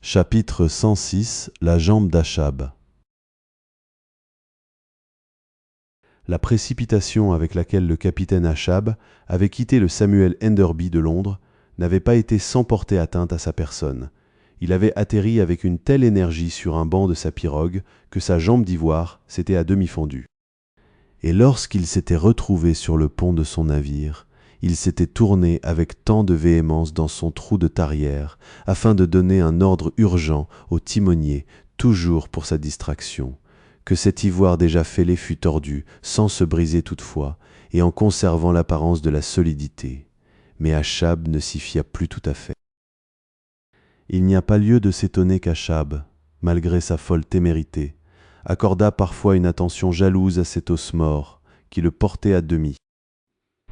Chapitre 106 La jambe d'Achab. La précipitation avec laquelle le capitaine Achab avait quitté le Samuel Enderby de Londres n'avait pas été sans porter atteinte à sa personne. Il avait atterri avec une telle énergie sur un banc de sa pirogue que sa jambe d'ivoire s'était à demi fendue. Et lorsqu'il s'était retrouvé sur le pont de son navire, il s'était tourné avec tant de véhémence dans son trou de tarière, afin de donner un ordre urgent au timonier, toujours pour sa distraction, que cet ivoire déjà fêlé fût tordu, sans se briser toutefois, et en conservant l'apparence de la solidité. Mais Achab ne s'y fia plus tout à fait. Il n'y a pas lieu de s'étonner qu'Achab, malgré sa folle témérité, accorda parfois une attention jalouse à cet os mort, qui le portait à demi.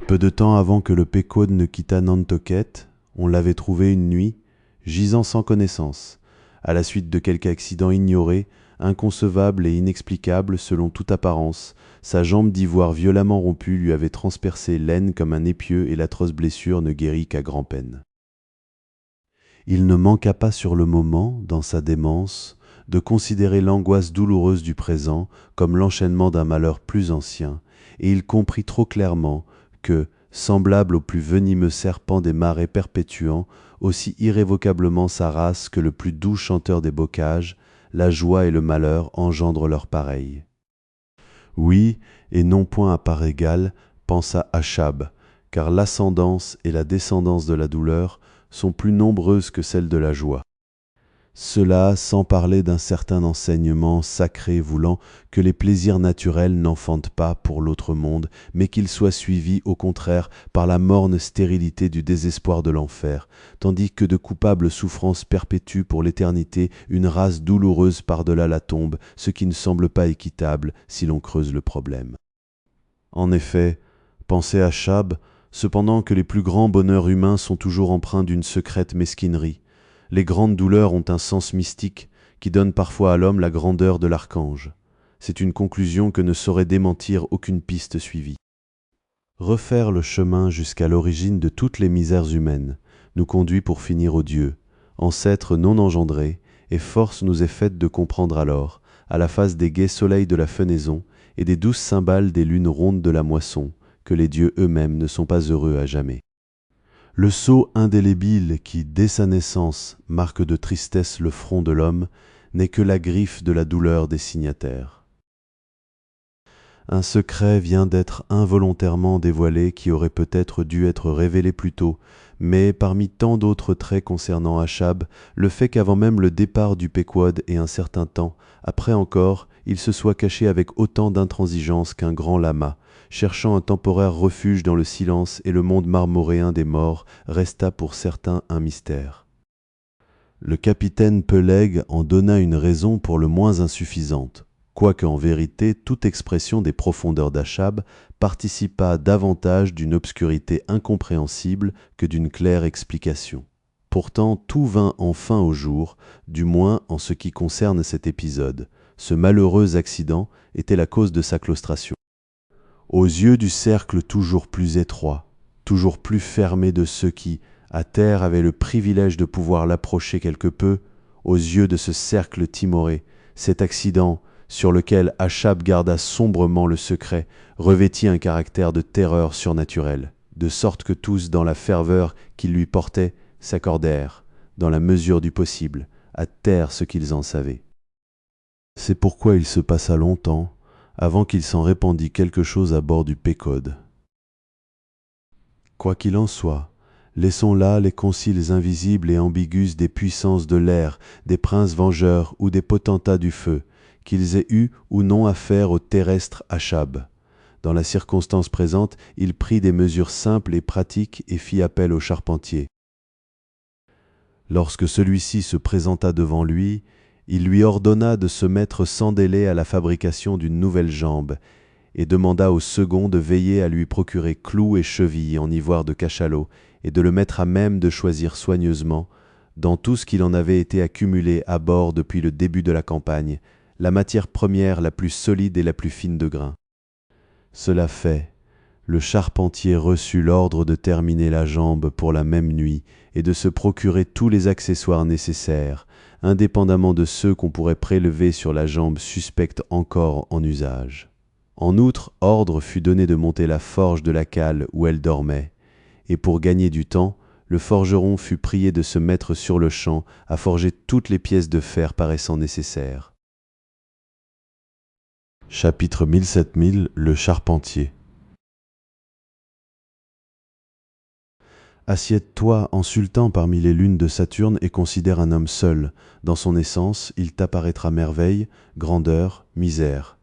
Peu de temps avant que le Pequod ne quittât Nantucket, on l'avait trouvé une nuit, gisant sans connaissance, à la suite de quelque accident ignoré, inconcevable et inexplicable selon toute apparence. Sa jambe d'ivoire violemment rompue lui avait transpercé l'aine comme un épieu et l'atroce blessure ne guérit qu'à grand-peine. Il ne manqua pas sur le moment, dans sa démence, de considérer l'angoisse douloureuse du présent comme l'enchaînement d'un malheur plus ancien, et il comprit trop clairement que, semblable au plus venimeux serpent des marais perpétuant aussi irrévocablement sa race que le plus doux chanteur des bocages, la joie et le malheur engendrent leur pareil. Oui, et non point à part égale, pensa Achab, car l'ascendance et la descendance de la douleur sont plus nombreuses que celles de la joie. Cela sans parler d'un certain enseignement sacré voulant que les plaisirs naturels n'enfantent pas pour l'autre monde, mais qu'ils soient suivis au contraire par la morne stérilité du désespoir de l'enfer, tandis que de coupables souffrances perpétuent pour l'éternité une race douloureuse par-delà la tombe, ce qui ne semble pas équitable si l'on creuse le problème. En effet, pensait Achab, cependant que les plus grands bonheurs humains sont toujours empreints d'une secrète mesquinerie, les grandes douleurs ont un sens mystique qui donne parfois à l'homme la grandeur de l'archange. C'est une conclusion que ne saurait démentir aucune piste suivie. Refaire le chemin jusqu'à l'origine de toutes les misères humaines nous conduit pour finir au Dieu, ancêtre non engendré, et force nous est faite de comprendre alors, à la face des gais soleils de la fenaison et des douces cymbales des lunes rondes de la moisson, que les dieux eux-mêmes ne sont pas heureux à jamais. Le sceau indélébile qui, dès sa naissance, marque de tristesse le front de l'homme, n'est que la griffe de la douleur des signataires. Un secret vient d'être involontairement dévoilé qui aurait peut-être dû être révélé plus tôt, mais parmi tant d'autres traits concernant Achab, le fait qu'avant même le départ du Pequod et un certain temps, après encore, il se soit caché avec autant d'intransigeance qu'un grand lama, cherchant un temporaire refuge dans le silence et le monde marmoréen des morts, resta pour certains un mystère. Le capitaine Peleg en donna une raison pour le moins insuffisante, quoique en vérité toute expression des profondeurs d'Achab participa davantage d'une obscurité incompréhensible que d'une claire explication. Pourtant tout vint enfin au jour, du moins en ce qui concerne cet épisode. Ce malheureux accident était la cause de sa claustration. Aux yeux du cercle toujours plus étroit, toujours plus fermé de ceux qui, à terre, avaient le privilège de pouvoir l'approcher quelque peu, aux yeux de ce cercle timoré, cet accident, sur lequel Achab garda sombrement le secret, revêtit un caractère de terreur surnaturelle, de sorte que tous, dans la ferveur qu'ils lui portaient, s'accordèrent, dans la mesure du possible, à taire ce qu'ils en savaient. C'est pourquoi il se passa longtemps avant qu'il s'en répandît quelque chose à bord du Pequod. Quoi qu'il en soit, laissons là les conciles invisibles et ambigus des puissances de l'air, des princes vengeurs ou des potentats du feu, qu'ils aient eu ou non affaire au terrestre Achab. Dans la circonstance présente, il prit des mesures simples et pratiques et fit appel au charpentier. Lorsque celui-ci se présenta devant lui, il lui ordonna de se mettre sans délai à la fabrication d'une nouvelle jambe et demanda au second de veiller à lui procurer clous et chevilles en ivoire de cachalot et de le mettre à même de choisir soigneusement, dans tout ce qu'il en avait été accumulé à bord depuis le début de la campagne, la matière première la plus solide et la plus fine de grain. Cela fait, le charpentier reçut l'ordre de terminer la jambe pour la même nuit et de se procurer tous les accessoires nécessaires, indépendamment de ceux qu'on pourrait prélever sur la jambe suspecte encore en usage. En outre, ordre fut donné de monter la forge de la cale où elle dormait, et pour gagner du temps, le forgeron fut prié de se mettre sur le champ à forger toutes les pièces de fer paraissant nécessaires. Chapitre 1007 Le charpentier. Assieds-toi en sultan parmi les lunes de Saturne et considère un homme seul. Dans son essence, il t'apparaîtra merveille, grandeur, misère.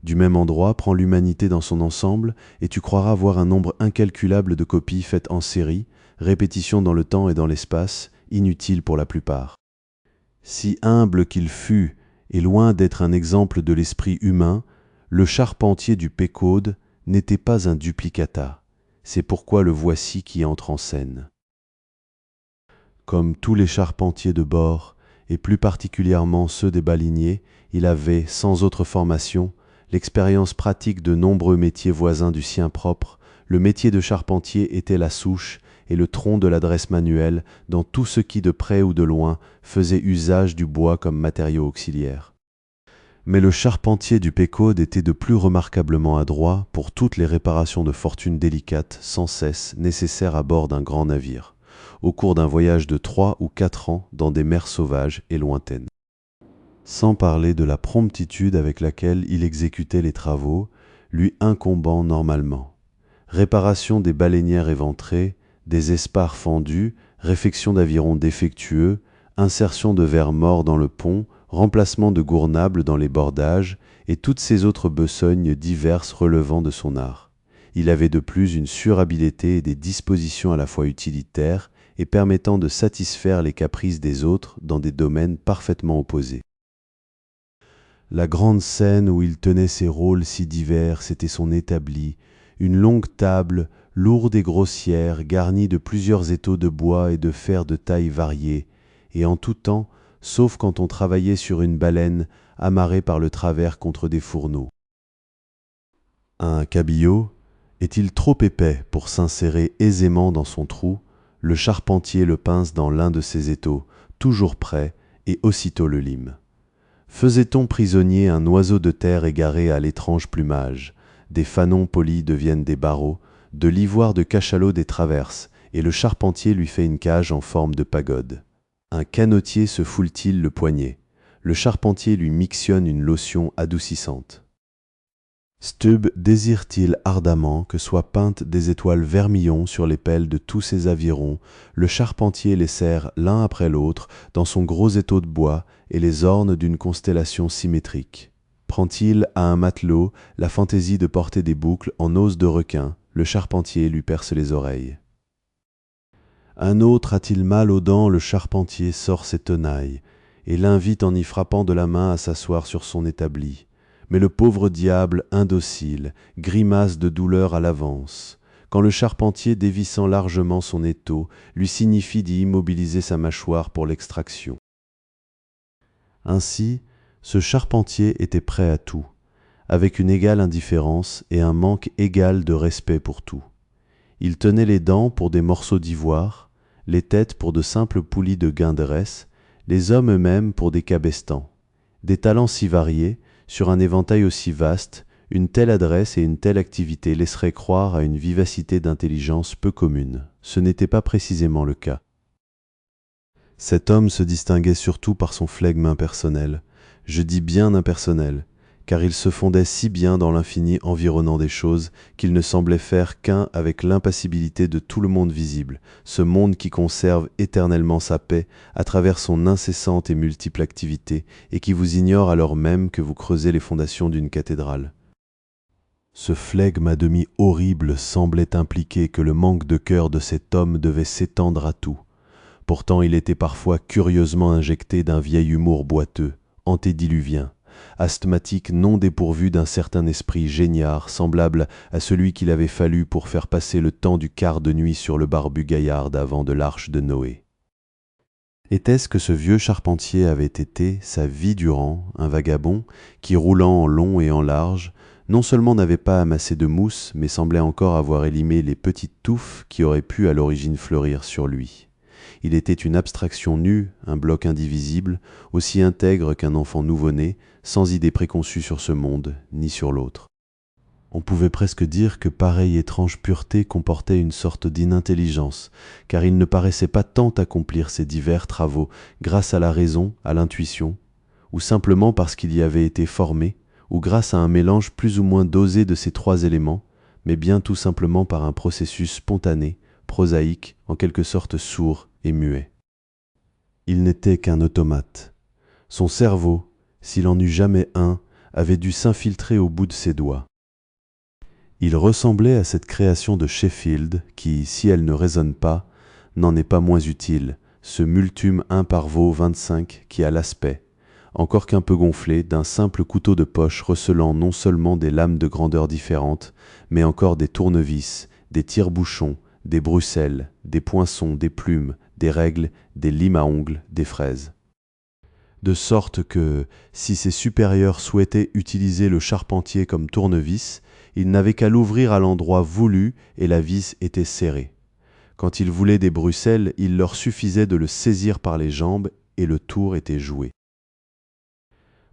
Du même endroit, prends l'humanité dans son ensemble, et tu croiras voir un nombre incalculable de copies faites en série, répétition dans le temps et dans l'espace, inutiles pour la plupart. Si humble qu'il fût, et loin d'être un exemple de l'esprit humain, le charpentier du Pécaude n'était pas un duplicata. C'est pourquoi le voici qui entre en scène. Comme tous les charpentiers de bord, et plus particulièrement ceux des baleiniers, il avait, sans autre formation, l'expérience pratique de nombreux métiers voisins du sien propre. Le métier de charpentier était la souche et le tronc de l'adresse manuelle dans tout ce qui, de près ou de loin, faisait usage du bois comme matériau auxiliaire. Mais le charpentier du Pécaude était de plus remarquablement adroit pour toutes les réparations de fortune délicates, sans cesse, nécessaires à bord d'un grand navire, au cours d'un voyage de 3 ou 4 ans dans des mers sauvages et lointaines. Sans parler de la promptitude avec laquelle il exécutait les travaux, lui incombant normalement. Réparation des baleinières éventrées, des espars fendus, réfection d'avirons défectueux, insertion de vers morts dans le pont, remplacement de gournables dans les bordages, et toutes ces autres besognes diverses relevant de son art. Il avait de plus une surhabileté et des dispositions à la fois utilitaires et permettant de satisfaire les caprices des autres dans des domaines parfaitement opposés. La grande scène où il tenait ses rôles si divers, c'était son établi, une longue table, lourde et grossière, garnie de plusieurs étaux de bois et de fer de tailles variées, et en tout temps, sauf quand on travaillait sur une baleine amarrée par le travers contre des fourneaux. Un cabillaud est-il trop épais pour s'insérer aisément dans son trou? Le charpentier le pince dans l'un de ses étaux, toujours prêt, et aussitôt le lime. Faisait-on prisonnier un oiseau de terre égaré à l'étrange plumage? Des fanons polis deviennent des barreaux, de l'ivoire de cachalot des traverses, et le charpentier lui fait une cage en forme de pagode. Un canotier se foule-t-il le poignet? Le charpentier lui mixionne une lotion adoucissante. Stubb désire-t-il ardemment que soient peintes des étoiles vermillon sur les pelles de tous ses avirons? Le charpentier les serre l'un après l'autre dans son gros étau de bois et les orne d'une constellation symétrique. Prend-il à un matelot la fantaisie de porter des boucles en os de requin? Le charpentier lui perce les oreilles. Un autre a-t-il mal aux dents? Le charpentier sort ses tenailles et l'invite en y frappant de la main à s'asseoir sur son établi. Mais le pauvre diable, indocile, grimace de douleur à l'avance, quand le charpentier, dévissant largement son étau, lui signifie d'y immobiliser sa mâchoire pour l'extraction. Ainsi, ce charpentier était prêt à tout, avec une égale indifférence et un manque égal de respect pour tout. Il tenait les dents pour des morceaux d'ivoire, les têtes pour de simples poulies de guinderesse, les hommes eux-mêmes pour des cabestans. Des talents si variés, sur un éventail aussi vaste, une telle adresse et une telle activité laisseraient croire à une vivacité d'intelligence peu commune. Ce n'était pas précisément le cas. Cet homme se distinguait surtout par son flegme impersonnel. Je dis bien impersonnel, car il se fondait si bien dans l'infini environnant des choses qu'il ne semblait faire qu'un avec l'impassibilité de tout le monde visible, ce monde qui conserve éternellement sa paix à travers son incessante et multiple activité et qui vous ignore alors même que vous creusez les fondations d'une cathédrale. Ce flegme à demi horrible semblait impliquer que le manque de cœur de cet homme devait s'étendre à tout. Pourtant il était parfois curieusement injecté d'un vieil humour boiteux, antédiluvien, asthmatique non dépourvu d'un certain esprit géniard semblable à celui qu'il avait fallu pour faire passer le temps du quart de nuit sur le barbu gaillard d'avant de l'arche de Noé. Était-ce que ce vieux charpentier avait été, sa vie durant, un vagabond qui, roulant en long et en large, non seulement n'avait pas amassé de mousse, mais semblait encore avoir élimé les petites touffes qui auraient pu à l'origine fleurir sur lui. Il était une abstraction nue, un bloc indivisible, aussi intègre qu'un enfant nouveau-né, sans idée préconçue sur ce monde, ni sur l'autre. On pouvait presque dire que pareille étrange pureté comportait une sorte d'inintelligence, car il ne paraissait pas tant accomplir ces divers travaux grâce à la raison, à l'intuition, ou simplement parce qu'il y avait été formé, ou grâce à un mélange plus ou moins dosé de ces trois éléments, mais bien tout simplement par un processus spontané, prosaïque, en quelque sorte sourd et muet. Il n'était qu'un automate. Son cerveau, s'il en eut jamais un, avait dû s'infiltrer au bout de ses doigts. Il ressemblait à cette création de Sheffield qui, si elle ne résonne pas, n'en est pas moins utile, ce Multum 1 Parvo 25 qui a l'aspect, encore qu'un peu gonflé, d'un simple couteau de poche recelant non seulement des lames de grandeur différentes, mais encore des tournevis, des tire-bouchons, des bruxelles, des poinçons, des plumes, des règles, des limes à ongles, des fraises. De sorte que, si ses supérieurs souhaitaient utiliser le charpentier comme tournevis, ils n'avaient qu'à l'ouvrir à l'endroit voulu et la vis était serrée. Quand ils voulaient des bruxelles, il leur suffisait de le saisir par les jambes et le tour était joué.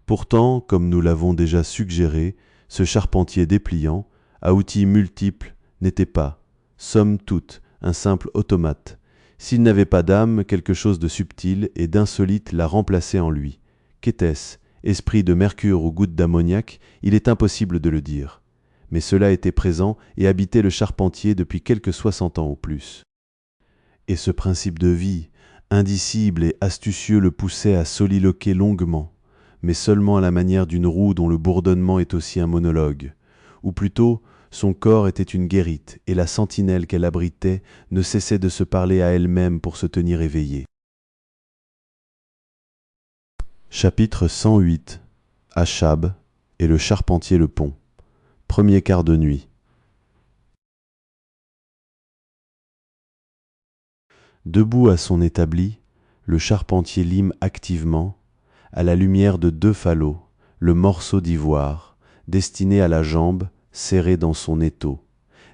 Pourtant, comme nous l'avons déjà suggéré, ce charpentier dépliant, à outils multiples, n'était pas, somme toute, un simple automate. S'il n'avait pas d'âme, quelque chose de subtil et d'insolite l'a remplacé en lui. Qu'était-ce? Esprit de mercure ou goutte d'ammoniac? Il est impossible de le dire. Mais cela était présent et habitait le charpentier depuis quelque 60 ans au plus. Et ce principe de vie, indicible et astucieux, le poussait à soliloquer longuement, mais seulement à la manière d'une roue dont le bourdonnement est aussi un monologue. Ou plutôt, son corps était une guérite, et la sentinelle qu'elle abritait ne cessait de se parler à elle-même pour se tenir éveillée. Chapitre 108. Achab et le charpentier le pont. Premier quart de nuit. Debout à son établi, le charpentier lime activement, à la lumière de 2 falots, le morceau d'ivoire, destiné à la jambe, serré dans son étau,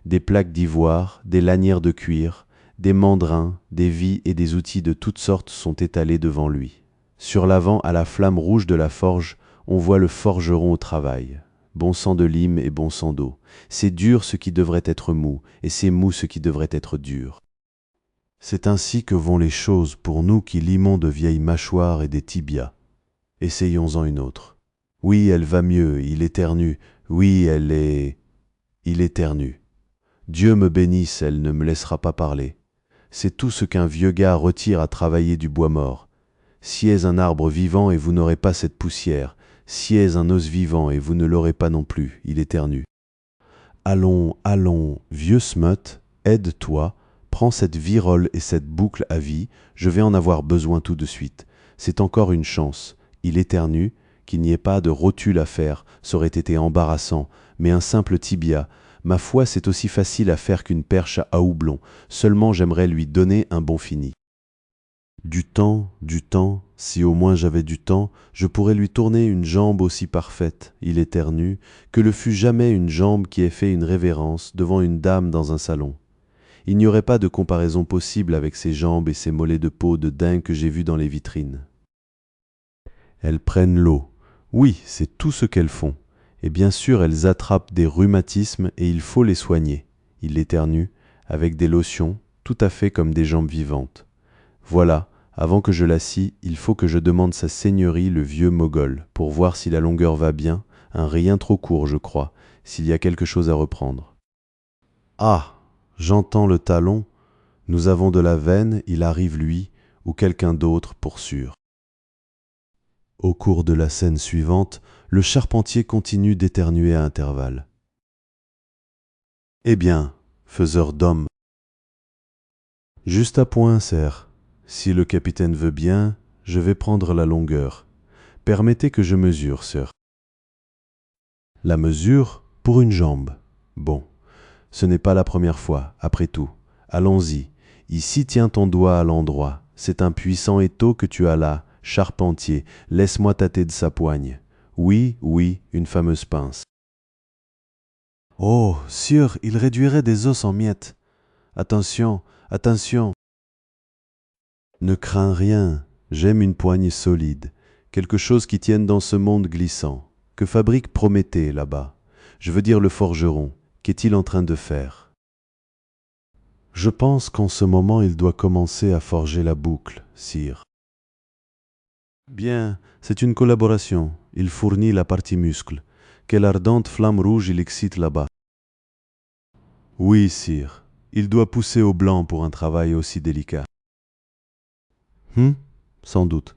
des plaques d'ivoire, des lanières de cuir, des mandrins, des vis et des outils de toutes sortes sont étalés devant lui. Sur l'avant, à la flamme rouge de la forge, on voit le forgeron au travail. Bon sang de lime et bon sang d'eau. C'est dur ce qui devrait être mou, et c'est mou ce qui devrait être dur. C'est ainsi que vont les choses pour nous qui limons de vieilles mâchoires et des tibias. Essayons-en une autre. Oui, elle va mieux, il éternue. Oui, il éternue. Dieu me bénisse, elle ne me laissera pas parler. C'est tout ce qu'un vieux gars retire à travailler du bois mort. Sciez un arbre vivant et vous n'aurez pas cette poussière. Sciez un os vivant et vous ne l'aurez pas non plus, il éternue. Allons, allons, vieux smut, aide-toi, prends cette virole et cette boucle à vie, je vais en avoir besoin tout de suite. C'est encore une chance. Il éternue, qu'il n'y ait pas de rotule à faire, ça aurait été embarrassant, mais un simple tibia. Ma foi, c'est aussi facile à faire qu'une perche à houblon, seulement j'aimerais lui donner un bon fini. Du temps, si au moins j'avais du temps, je pourrais lui tourner une jambe aussi parfaite, il éternue, que le fût jamais une jambe qui ait fait une révérence devant une dame dans un salon. Il n'y aurait pas de comparaison possible avec ces jambes et ces mollets de peau de daim que j'ai vus dans les vitrines. Elles prennent l'eau. Oui, c'est tout ce qu'elles font. Et bien sûr, elles attrapent des rhumatismes et il faut les soigner. Il éternue, avec des lotions, tout à fait comme des jambes vivantes. Voilà, avant que je la scie, il faut que je demande sa seigneurie le vieux Mogol, pour voir si la longueur va bien, un rien trop court, je crois, s'il y a quelque chose à reprendre. Ah, j'entends le talon, nous avons de la veine, il arrive lui, ou quelqu'un d'autre pour sûr. Au cours de la scène suivante, le charpentier continue d'éternuer à intervalles. Eh bien, faiseur d'hommes, juste à point, serf. Si le capitaine veut bien, je vais prendre la longueur. Permettez que je mesure, sir. La mesure pour une jambe. Bon, ce n'est pas la première fois, après tout. Allons-y. Ici tiens ton doigt à l'endroit. C'est un puissant étau que tu as là, charpentier. Laisse-moi tâter de sa poigne. Oui, oui, une fameuse pince. Oh, sire, il réduirait des os en miettes. Attention, attention. Ne crains rien, j'aime une poigne solide, quelque chose qui tienne dans ce monde glissant, que fabrique Prométhée là-bas. Je veux dire le forgeron, qu'est-il en train de faire? Je pense qu'en ce moment il doit commencer à forger la boucle, sire. Bien, c'est une collaboration. Il fournit la partie muscle. Quelle ardente flamme rouge il excite là-bas. Oui, sire. Il doit pousser au blanc pour un travail aussi délicat. Sans doute.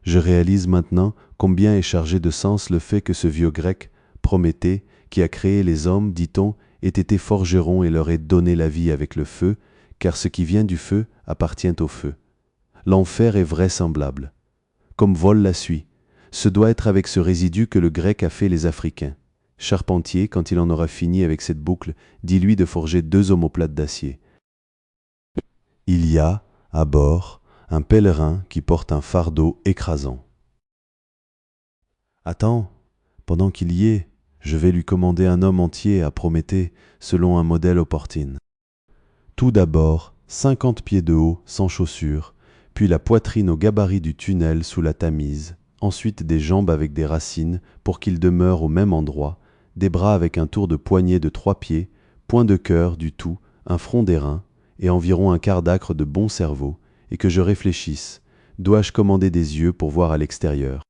Je réalise maintenant combien est chargé de sens le fait que ce vieux grec, Prométhée, qui a créé les hommes, dit-on, ait été forgeron et leur ait donné la vie avec le feu, car ce qui vient du feu appartient au feu. L'enfer est vraisemblable. Comme vole la suie. Ce doit être avec ce résidu que le grec a fait les Africains. Charpentier, quand il en aura fini avec cette boucle, dis-lui de forger 2 omoplates d'acier. Il y a, à bord, un pèlerin qui porte un fardeau écrasant. Attends, pendant qu'il y est, je vais lui commander un homme entier à Prométhée, selon un modèle opportune. Tout d'abord, 50 pieds de haut, sans chaussures, puis la poitrine au gabarit du tunnel sous la Tamise, ensuite des jambes avec des racines pour qu'il demeure au même endroit, des bras avec un tour de poignet de 3 pieds, point de cœur du tout, un front d'airain, et environ un quart d'acre de bon cerveau, et que je réfléchisse, dois-je commander des yeux pour voir à l'extérieur?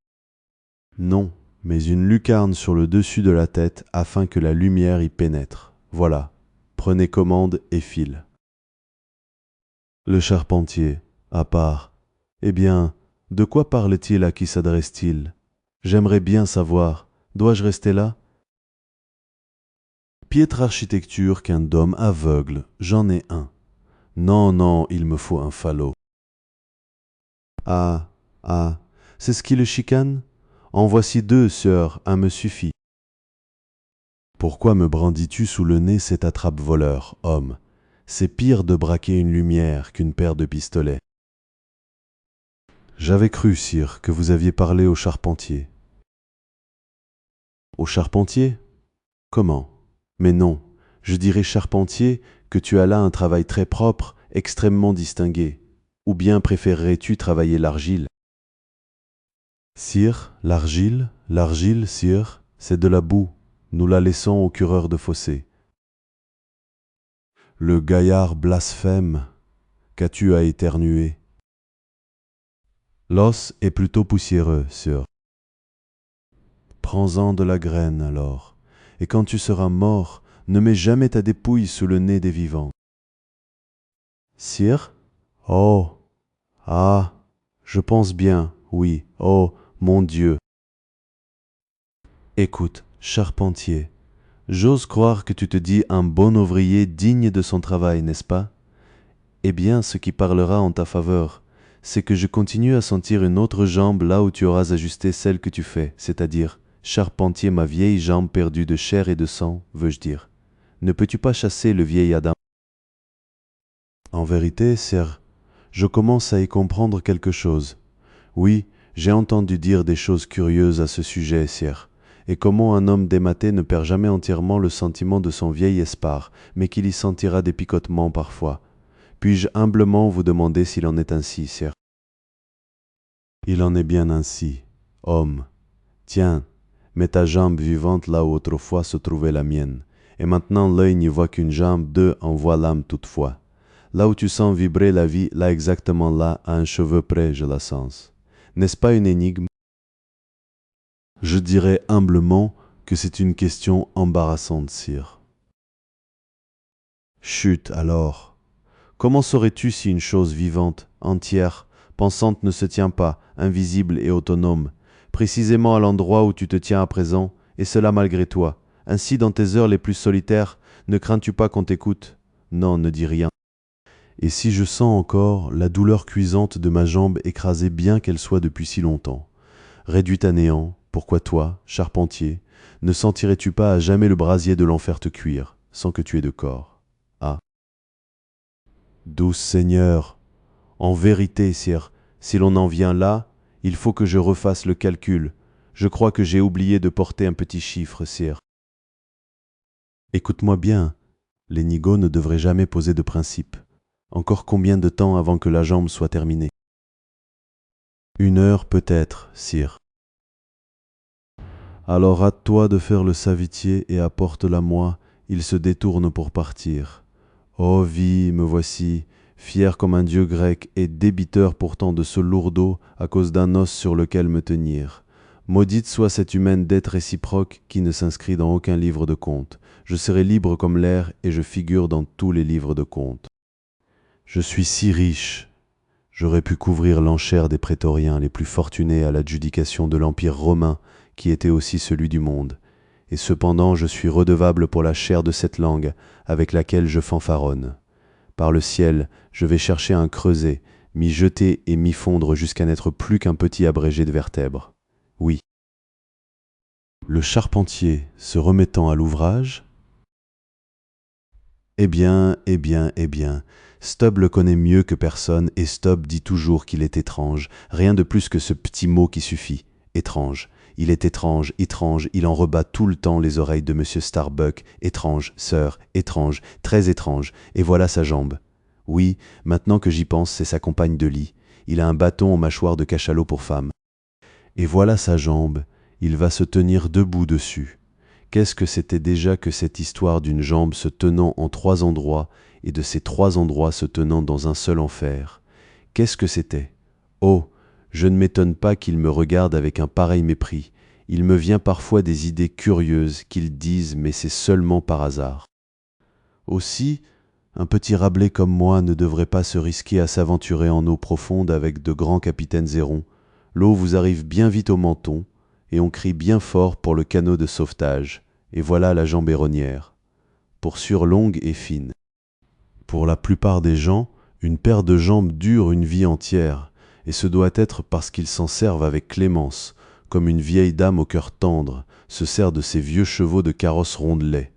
Non, mais une lucarne sur le dessus de la tête afin que la lumière y pénètre. Voilà, prenez commande et file. Le charpentier, à part. Eh bien, de quoi parle-t-il, à qui s'adresse-t-il? J'aimerais bien savoir. Dois-je rester là? Piètre architecture qu'un dôme aveugle, j'en ai un. Non, non, il me faut un falot. Ah, ah, c'est ce qui le chicane? En voici 2, sœur, un me suffit. Pourquoi me brandis-tu sous le nez cet attrape-voleur, homme? C'est pire de braquer une lumière qu'une paire de pistolets. J'avais cru, sire, que vous aviez parlé au charpentier. Au charpentier? Comment? Mais non, je dirais charpentier que tu as là un travail très propre, extrêmement distingué. Ou bien préférerais-tu travailler l'argile? Sire, l'argile, sire, c'est de la boue. Nous la laissons au cureur de fossé. Le gaillard blasphème. Qu'as-tu à éternuer? L'os est plutôt poussiéreux, sire. Prends-en de la graine alors, et quand tu seras mort, ne mets jamais ta dépouille sous le nez des vivants. Sire? Oh! Ah! Je pense bien, oui. Oh, mon Dieu! Écoute, charpentier, j'ose croire que tu te dis un bon ouvrier digne de son travail, n'est-ce pas? Eh bien, ce qui parlera en ta faveur, c'est que je continue à sentir une autre jambe là où tu auras ajusté celle que tu fais, c'est-à-dire charpentier ma vieille jambe perdue de chair et de sang, veux-je dire. Ne peux-tu pas chasser le vieil Adam? En vérité, sire, je commence à y comprendre quelque chose. Oui, j'ai entendu dire des choses curieuses à ce sujet, sire, et comment un homme dématé ne perd jamais entièrement le sentiment de son vieil espar, mais qu'il y sentira des picotements parfois. Puis-je humblement vous demander s'il en est ainsi, sire? Il en est bien ainsi, homme. Tiens, mets ta jambe vivante là où autrefois se trouvait la mienne, et maintenant l'œil n'y voit qu'une jambe, 2 en voit l'âme toutefois. Là où tu sens vibrer la vie, là exactement là, à un cheveu près, je la sens. N'est-ce pas une énigme? Je dirais humblement que c'est une question embarrassante, sire. Chut alors. Comment saurais-tu si une chose vivante, entière, pensante ne se tient pas, invisible et autonome, précisément à l'endroit où tu te tiens à présent, et cela malgré toi? Ainsi, dans tes heures les plus solitaires, ne crains-tu pas qu'on t'écoute? Non, ne dis rien. Et si je sens encore la douleur cuisante de ma jambe écrasée bien qu'elle soit depuis si longtemps, réduite à néant, pourquoi toi, charpentier, ne sentirais-tu pas à jamais le brasier de l'enfer te cuire, sans que tu aies de corps? Ah! Douce Seigneur, en vérité, sire, si l'on en vient là, il faut que je refasse le calcul. Je crois que j'ai oublié de porter un petit chiffre, sire. Écoute-moi bien, les nigauds ne devraient jamais poser de principe. Encore combien de temps avant que la jambe soit terminée? 1 heure peut-être, sire. Alors hâte-toi de faire le savetier et apporte-la-moi, il se détourne pour partir. Ô vie, me voici, fier comme un dieu grec et débiteur pourtant de ce lourdeau à cause d'un os sur lequel me tenir. Maudite soit cette humaine dette réciproque qui ne s'inscrit dans aucun livre de compte. Je serai libre comme l'air et je figure dans tous les livres de compte. Je suis si riche, j'aurais pu couvrir l'enchère des prétoriens les plus fortunés à l'adjudication de l'Empire romain qui était aussi celui du monde. Et cependant je suis redevable pour la chair de cette langue avec laquelle je fanfaronne. Par le ciel, je vais chercher un creuset, m'y jeter et m'y fondre jusqu'à n'être plus qu'un petit abrégé de vertèbres. Oui. Le charpentier, se remettant à l'ouvrage, eh bien, Stubb le connaît mieux que personne et Stubb dit toujours qu'il est étrange, rien de plus que ce petit mot qui suffit, étrange. Il est étrange, étrange, il en rebat tout le temps les oreilles de Monsieur Starbuck, étrange, sœur, étrange, très étrange, et voilà sa jambe. Oui, maintenant que j'y pense, c'est sa compagne de lit. Il a un bâton en mâchoire de cachalot pour femme. Et voilà sa jambe, il va se tenir debout dessus. Qu'est-ce que c'était déjà que cette histoire d'une jambe se tenant en 3 endroits et de ces 3 endroits se tenant dans un seul enfer? Qu'est-ce que c'était? Oh, je ne m'étonne pas qu'il me regarde avec un pareil mépris. Il me vient parfois des idées curieuses qu'ils disent, mais c'est seulement par hasard. Aussi, un petit Rabelais comme moi ne devrait pas se risquer à s'aventurer en eau profonde avec de grands capitaines érons. L'eau vous arrive bien vite au menton, et on crie bien fort pour le canot de sauvetage, et voilà la jambe éronnière. Pour surlongue et fine. Pour la plupart des gens, une paire de jambes dure une vie entière, et ce doit être parce qu'ils s'en servent avec clémence, comme une vieille dame au cœur tendre se sert de ses vieux chevaux de carrosse rondelet.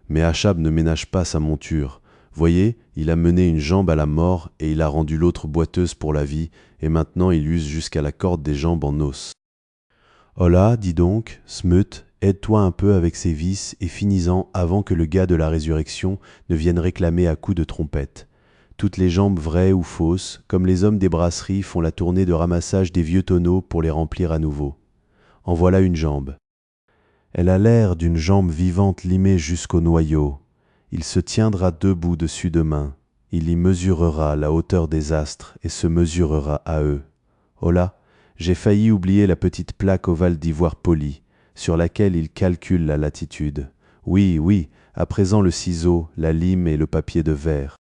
Mais Achab ne ménage pas sa monture. Voyez, il a mené une jambe à la mort et il a rendu l'autre boiteuse pour la vie, et maintenant il use jusqu'à la corde des jambes en os. Hola, dis donc, Smut, aide-toi un peu avec ces vis et finis-en avant que le gars de la résurrection ne vienne réclamer à coups de trompette. Toutes les jambes vraies ou fausses, comme les hommes des brasseries font la tournée de ramassage des vieux tonneaux pour les remplir à nouveau. En voilà une jambe. Elle a l'air d'une jambe vivante limée jusqu'au noyau. Il se tiendra debout dessus demain. Il y mesurera la hauteur des astres et se mesurera à eux. Oh là, j'ai failli oublier la petite plaque ovale d'ivoire poli, sur laquelle il calcule la latitude. Oui, à présent le ciseau, la lime et le papier de verre.